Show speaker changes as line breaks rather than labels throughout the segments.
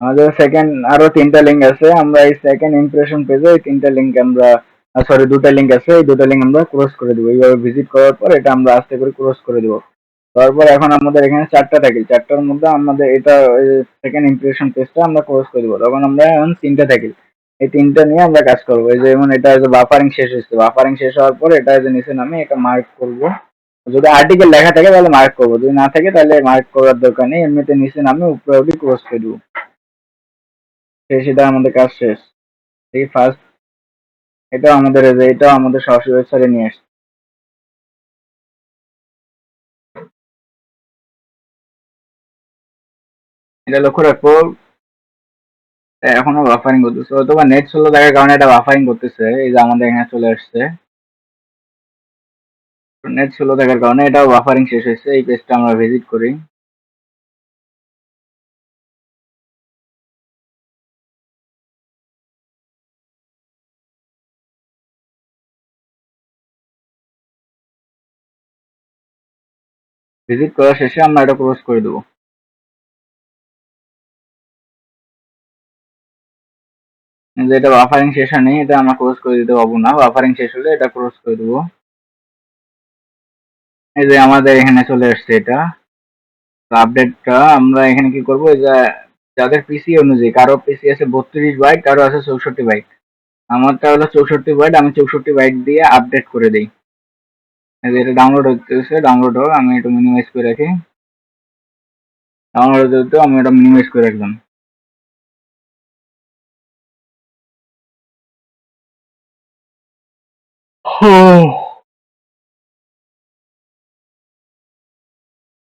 আমাদের সেকেন্ড আরো 3টা লিঙ্ক আছে, আমরা এই সেকেন্ড ইমপ্রেশন পেজে এই 3টা লিঙ্ক আমরা, সরি 2টা লিঙ্ক আছে, এই 2টা লিঙ্ক আমরা ক্রস করে দিব। এইভাবে ভিজিট করার পর এটা আমরা আস্তে করে ক্রস করে দিব। তারপর এখন আমাদের এখানে 4টা থাকে, 4টার মধ্যে আমাদের এটা সেকেন্ড ইমপ্রেশন পেজটা আমরা ক্রস করে দিব। তখন আমরা এখন 3টা থাকি, এই 3টা নিয়ে আমরা কাজ করবো। এই যে যেমন এটা যে বাফারিং শেষ হয়েছে, বাফারিং শেষ হওয়ার পর এটা যে নিচে নামে এটা মার্ক করব। যদি আর্টিকেল লেখা থাকে তাহলে মার্ক করবো, যদি না থাকে তাহলে মার্ক করার দরকার নেই, এমনিতে নিচে নামে উপরে অবধি ক্রস করে দিব। সেটা আমাদের কাজ শেষ। এই ফার্স্ট, এটা আমাদের এই যে এটাও আমাদের সরাসরি ওয়েবসাইটে নিয়ে আসছে। এটা লক্ষ্য রাখবো, এখনো বাফারিং করতেছে, অথবা নেট স্লো থাকার কারণে এটা বাফারিং করতেছে। এই যে আমাদের এখানে চলে আসছে, নেট স্লো থাকার কারণে এটাও বাফারিং শেষ হয়েছে। এই পেজটা আমরা ভিজিট করি। ভিজিট করা শেষে আমরা এটা ক্লোজ করে দেবো। যে এটা বাফারিং শেষ হয়নি, এটা আমরা ক্লোজ করে দিতে পারবো না, বাফারিং শেষ হলে এটা ক্লোজ করে দেবো। এই যে আমাদের এখানে চলে আসছে এটা আপডেটটা। আমরা এখানে কি করবো, এই যে যাদের পিসি অনুযায়ী, কারো পিসি আছে 32 বাইট, কারো আছে 64 বাইট। আমারটা হলো 64 বাইট, আমি 64 বাইট দিয়ে আপডেট করে দিই। এই যে এটা ডাউনলোড হচ্ছে, ডাউনলোড হোক, আমি একটু মিনিমাইজ করে রাখি। ডাউনলোড হতে আমি এটা মিনিমাইজ করে রাখলাম।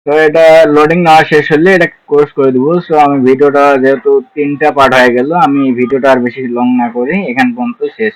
তো এটা লোডিং নেওয়া শেষ হলে এটা কোর্স করে দেবো। সো আমি ভিডিওটা যেহেতু 3টা পার্ট হয়ে গেল, আমি ভিডিওটা আর বেশি লং না করে এখান পর্যন্ত শেষ।